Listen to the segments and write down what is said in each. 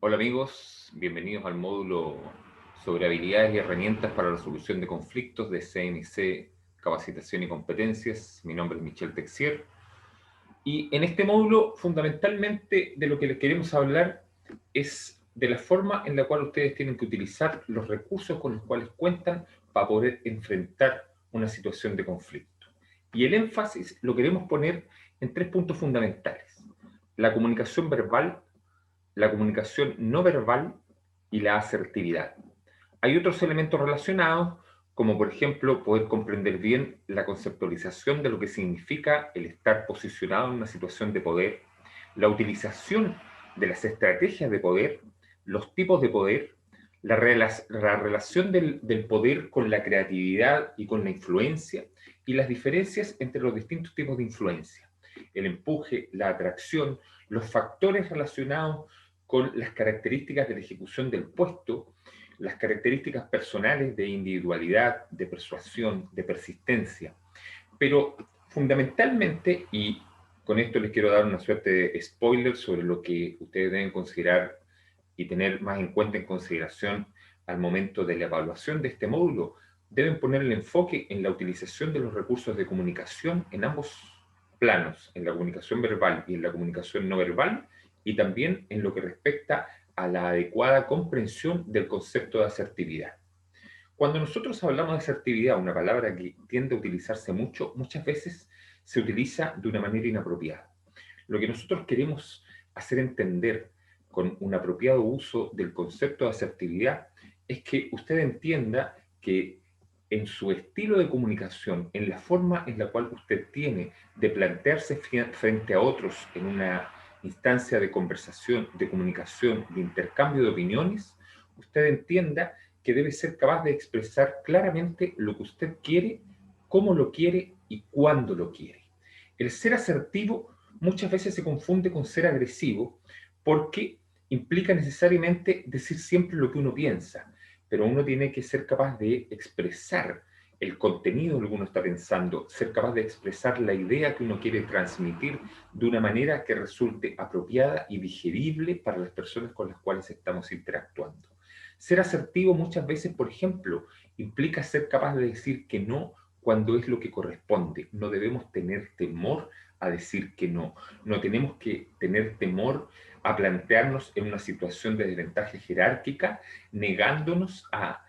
Hola amigos, bienvenidos al módulo sobre habilidades y herramientas para la solución de conflictos de CNC Capacitación y Competencias. Mi nombre es Michel Texier y en este módulo fundamentalmente de lo que les queremos hablar es de la forma en la cual ustedes tienen que utilizar los recursos con los cuales cuentan para poder enfrentar una situación de conflicto. Y el énfasis lo queremos poner en tres puntos fundamentales: la comunicación verbal, la comunicación no verbal y la asertividad. Hay otros elementos relacionados, como por ejemplo poder comprender bien la conceptualización de lo que significa el estar posicionado en una situación de poder, la utilización de las estrategias de poder, los tipos de poder, la relación del poder con la creatividad y con la influencia, y las diferencias entre los distintos tipos de influencia, el empuje, la atracción, los factores relacionados con las características de la ejecución del puesto, las características personales de individualidad, de persuasión, de persistencia. Pero fundamentalmente, y con esto les quiero dar una suerte de spoiler sobre lo que ustedes deben considerar y tener más en cuenta en consideración al momento de la evaluación de este módulo, deben poner el enfoque en la utilización de los recursos de comunicación en ambos planos, en la comunicación verbal y en la comunicación no verbal, y también en lo que respecta a la adecuada comprensión del concepto de asertividad. Cuando nosotros hablamos de asertividad, una palabra que tiende a utilizarse mucho, muchas veces se utiliza de una manera inapropiada. Lo que nosotros queremos hacer entender con un apropiado uso del concepto de asertividad es que usted entienda que en su estilo de comunicación, en la forma en la cual usted tiene de plantearse frente a otros en una instancia de conversación, de comunicación, de intercambio de opiniones, usted entienda que debe ser capaz de expresar claramente lo que usted quiere, cómo lo quiere y cuándo lo quiere. El ser asertivo muchas veces se confunde con ser agresivo porque implica necesariamente decir siempre lo que uno piensa, pero uno tiene que ser capaz de expresar el contenido de lo que uno está pensando, ser capaz de expresar la idea que uno quiere transmitir de una manera que resulte apropiada y digerible para las personas con las cuales estamos interactuando. Ser asertivo muchas veces, por ejemplo, implica ser capaz de decir que no cuando es lo que corresponde. No debemos tener temor a decir que no. No tenemos que tener temor a plantearnos en una situación de desventaja jerárquica, negándonos a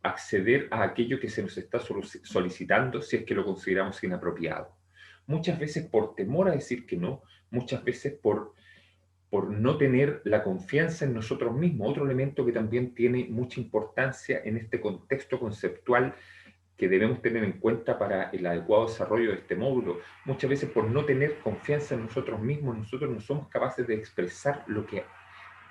acceder a aquello que se nos está solicitando si es que lo consideramos inapropiado. Muchas veces por temor a decir que no, muchas veces por no tener la confianza en nosotros mismos, otro elemento que también tiene mucha importancia en este contexto conceptual que debemos tener en cuenta para el adecuado desarrollo de este módulo. Muchas veces por no tener confianza en nosotros mismos, nosotros no somos capaces de expresar lo que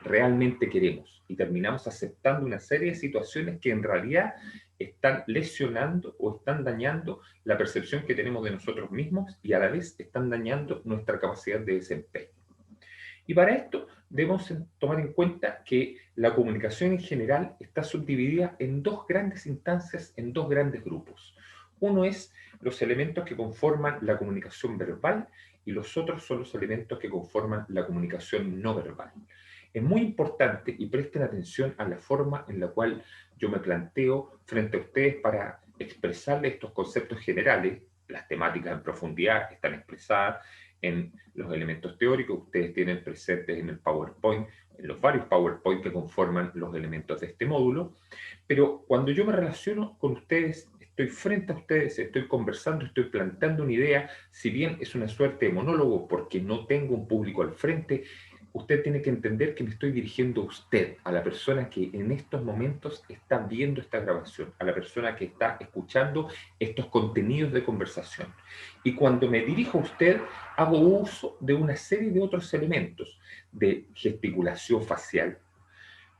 realmente queremos y terminamos aceptando una serie de situaciones que en realidad están lesionando o están dañando la percepción que tenemos de nosotros mismos y a la vez están dañando nuestra capacidad de desempeño. Y para esto debemos tomar en cuenta que la comunicación en general está subdividida en dos grandes instancias, en dos grandes grupos. Uno es los elementos que conforman la comunicación verbal y los otros son los elementos que conforman la comunicación no verbal. Es muy importante y presten atención a la forma en la cual yo me planteo frente a ustedes para expresarles estos conceptos generales. Las temáticas en profundidad están expresadas en los elementos teóricos que ustedes tienen presentes en el PowerPoint, en los varios PowerPoint que conforman los elementos de este módulo. Pero cuando yo me relaciono con ustedes, estoy frente a ustedes, estoy conversando, estoy planteando una idea, si bien es una suerte de monólogo porque no tengo un público al frente, usted tiene que entender que me estoy dirigiendo a usted, a la persona que en estos momentos está viendo esta grabación, a la persona que está escuchando estos contenidos de conversación. Y cuando me dirijo a usted, hago uso de una serie de otros elementos, de gesticulación facial,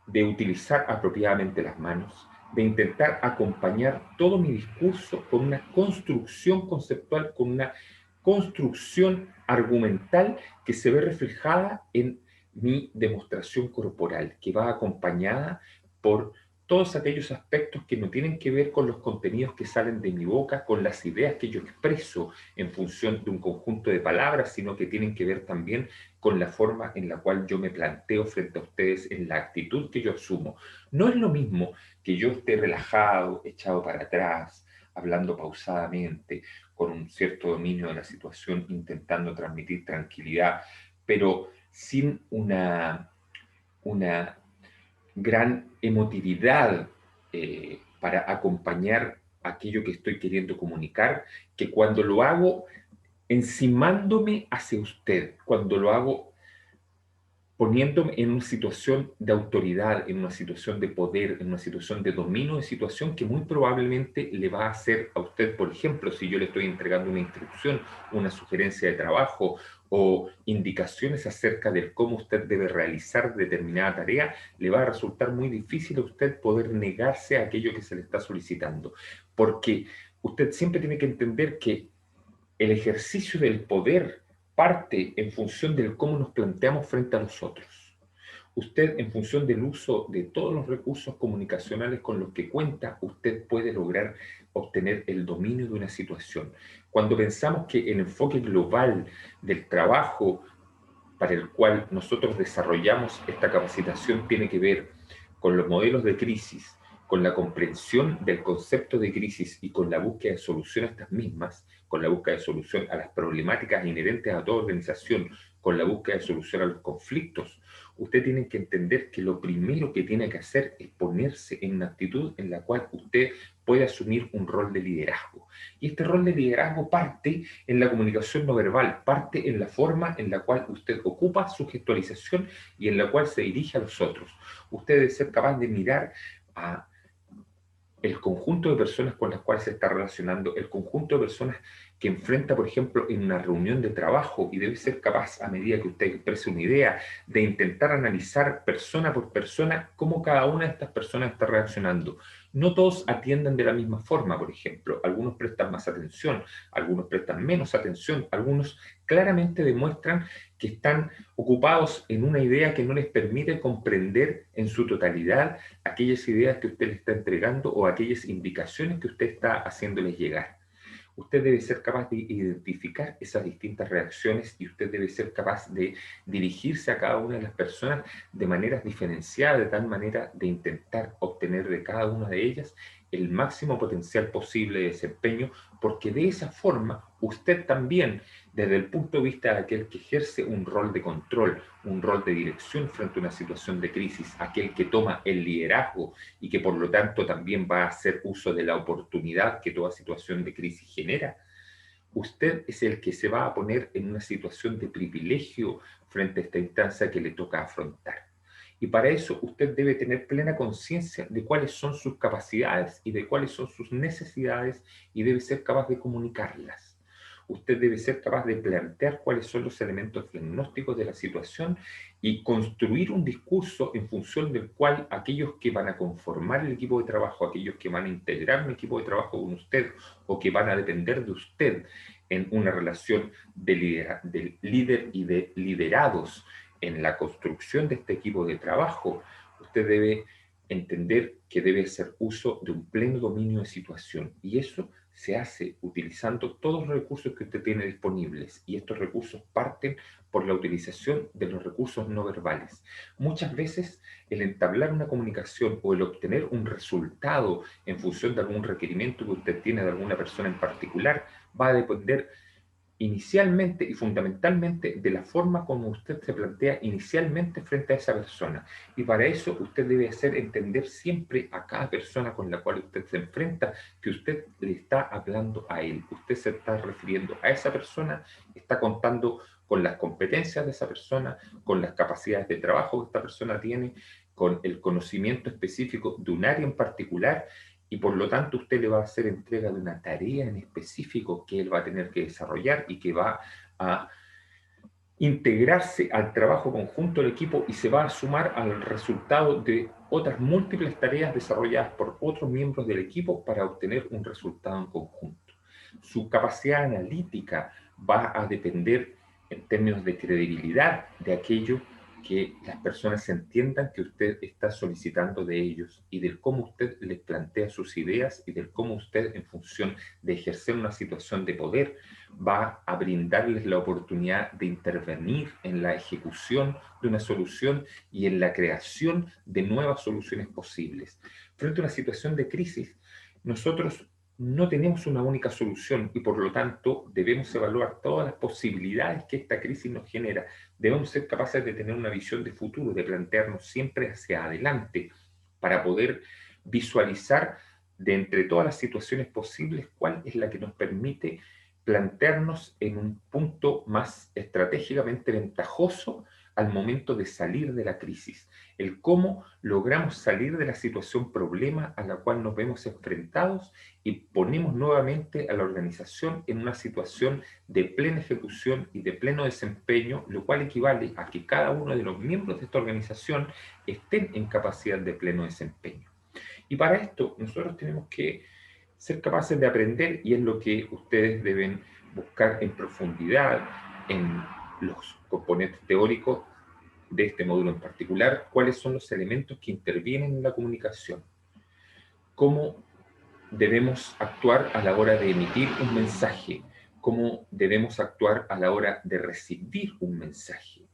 de utilizar apropiadamente las manos, de intentar acompañar todo mi discurso con una construcción conceptual, con una construcción argumental que se ve reflejada en mi demostración corporal, que va acompañada por todos aquellos aspectos que no tienen que ver con los contenidos que salen de mi boca, con las ideas que yo expreso en función de un conjunto de palabras, sino que tienen que ver también con la forma en la cual yo me planteo frente a ustedes, en la actitud que yo asumo. No es lo mismo que yo esté relajado, echado para atrás, hablando pausadamente, con un cierto dominio de la situación, intentando transmitir tranquilidad, pero sin una gran emotividad para acompañar aquello que estoy queriendo comunicar, que cuando lo hago encimándome hacia usted, cuando lo hago poniéndome en una situación de autoridad, en una situación de poder, en una situación de dominio de situación que muy probablemente le va a hacer a usted, por ejemplo, si yo le estoy entregando una instrucción, una sugerencia de trabajo o indicaciones acerca de cómo usted debe realizar determinada tarea, le va a resultar muy difícil a usted poder negarse a aquello que se le está solicitando, porque usted siempre tiene que entender que el ejercicio del poder parte en función de cómo nos planteamos frente a los otros. Usted, en función del uso de todos los recursos comunicacionales con los que cuenta, usted puede lograr obtener el dominio de una situación. Cuando pensamos que el enfoque global del trabajo para el cual nosotros desarrollamos esta capacitación tiene que ver con los modelos de crisis, con la comprensión del concepto de crisis y con la búsqueda de solución a estas mismas, con la búsqueda de solución a las problemáticas inherentes a toda organización, con la búsqueda de solución a los conflictos. Usted tiene que entender que lo primero que tiene que hacer es ponerse en una actitud en la cual usted puede asumir un rol de liderazgo. Y este rol de liderazgo parte en la comunicación no verbal, parte en la forma en la cual usted ocupa su gestualización y en la cual se dirige a los otros. Usted debe ser capaz de mirar a el conjunto de personas con las cuales se está relacionando, el conjunto de personas que enfrenta, por ejemplo, en una reunión de trabajo, y debe ser capaz, a medida que usted exprese una idea, de intentar analizar persona por persona cómo cada una de estas personas está reaccionando. No todos atienden de la misma forma, por ejemplo. Algunos prestan más atención, algunos prestan menos atención, algunos claramente demuestran que están ocupados en una idea que no les permite comprender en su totalidad aquellas ideas que usted le está entregando o aquellas indicaciones que usted está haciéndoles llegar. Usted debe ser capaz de identificar esas distintas reacciones y usted debe ser capaz de dirigirse a cada una de las personas de maneras diferenciadas, de tal manera de intentar obtener de cada una de ellas el máximo potencial posible de desempeño, porque de esa forma usted también, desde el punto de vista de aquel que ejerce un rol de control, un rol de dirección frente a una situación de crisis, aquel que toma el liderazgo y que por lo tanto también va a hacer uso de la oportunidad que toda situación de crisis genera, usted es el que se va a poner en una situación de privilegio frente a esta instancia que le toca afrontar. Y para eso usted debe tener plena conciencia de cuáles son sus capacidades y de cuáles son sus necesidades y debe ser capaz de comunicarlas. Usted debe ser capaz de plantear cuáles son los elementos diagnósticos de la situación y construir un discurso en función del cual aquellos que van a conformar el equipo de trabajo, aquellos que van a integrar un equipo de trabajo con usted o que van a depender de usted en una relación de líder y de liderados en la construcción de este equipo de trabajo, usted debe entender que debe hacer uso de un pleno dominio de situación y eso se hace utilizando todos los recursos que usted tiene disponibles y estos recursos parten por la utilización de los recursos no verbales. Muchas veces el entablar una comunicación o el obtener un resultado en función de algún requerimiento que usted tiene de alguna persona en particular va a depender inicialmente y fundamentalmente de la forma como usted se plantea inicialmente frente a esa persona. Y para eso usted debe hacer entender siempre a cada persona con la cual usted se enfrenta que usted le está hablando a él. Usted se está refiriendo a esa persona, está contando con las competencias de esa persona, con las capacidades de trabajo que esta persona tiene, con el conocimiento específico de un área en particular y por lo tanto usted le va a hacer entrega de una tarea en específico que él va a tener que desarrollar y que va a integrarse al trabajo conjunto del equipo y se va a sumar al resultado de otras múltiples tareas desarrolladas por otros miembros del equipo para obtener un resultado en conjunto. Su capacidad analítica va a depender en términos de credibilidad de aquello que las personas entiendan que usted está solicitando de ellos y del cómo usted les plantea sus ideas y del cómo usted, en función de ejercer una situación de poder, va a brindarles la oportunidad de intervenir en la ejecución de una solución y en la creación de nuevas soluciones posibles. Frente a una situación de crisis, nosotros no tenemos una única solución y por lo tanto debemos evaluar todas las posibilidades que esta crisis nos genera. Debemos ser capaces de tener una visión de futuro, de plantearnos siempre hacia adelante para poder visualizar de entre todas las situaciones posibles cuál es la que nos permite plantearnos en un punto más estratégicamente ventajoso al momento de salir de la crisis, el cómo logramos salir de la situación problema a la cual nos vemos enfrentados y ponemos nuevamente a la organización en una situación de plena ejecución y de pleno desempeño, lo cual equivale a que cada uno de los miembros de esta organización estén en capacidad de pleno desempeño. Y para esto nosotros tenemos que ser capaces de aprender, y es lo que ustedes deben buscar en profundidad en los componentes teóricos de este módulo en particular, cuáles son los elementos que intervienen en la comunicación, cómo debemos actuar a la hora de emitir un mensaje, cómo debemos actuar a la hora de recibir un mensaje.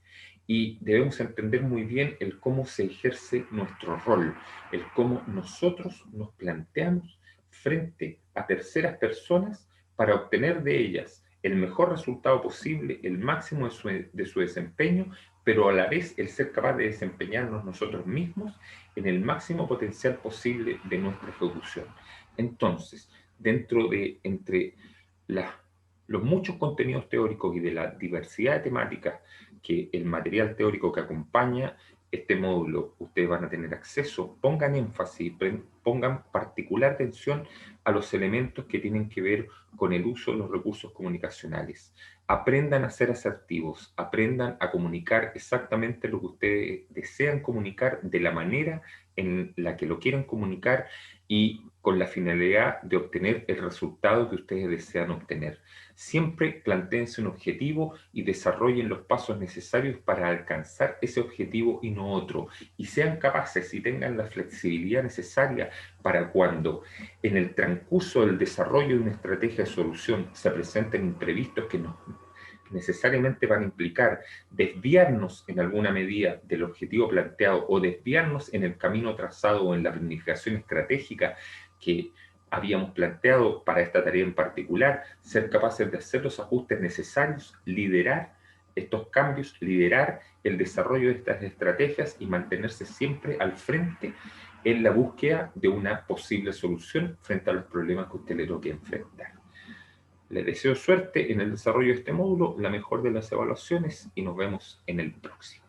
Y debemos entender muy bien el cómo se ejerce nuestro rol, el cómo nosotros nos planteamos frente a terceras personas para obtener de ellas el mejor resultado posible, el máximo de su desempeño, pero a la vez el ser capaz de desempeñarnos nosotros mismos en el máximo potencial posible de nuestra ejecución. Entonces, dentro de entre los muchos contenidos teóricos y de la diversidad de temáticas que el material teórico que acompaña este módulo ustedes van a tener acceso, pongan énfasis, pongan particular atención a los elementos que tienen que ver con el uso de los recursos comunicacionales. Aprendan a ser asertivos, aprendan a comunicar exactamente lo que ustedes desean comunicar de la manera en la que lo quieren comunicar y con la finalidad de obtener el resultado que ustedes desean obtener. Siempre plantéense un objetivo y desarrollen los pasos necesarios para alcanzar ese objetivo y no otro. Y sean capaces y tengan la flexibilidad necesaria para cuando en el transcurso del desarrollo de una estrategia de solución se presenten imprevistos que nos necesariamente van a implicar desviarnos en alguna medida del objetivo planteado o desviarnos en el camino trazado o en la planificación estratégica que habíamos planteado para esta tarea en particular, ser capaces de hacer los ajustes necesarios, liderar estos cambios, liderar el desarrollo de estas estrategias y mantenerse siempre al frente en la búsqueda de una posible solución frente a los problemas que usted le toque enfrentar. Les deseo suerte en el desarrollo de este módulo, la mejor de las evaluaciones y nos vemos en el próximo.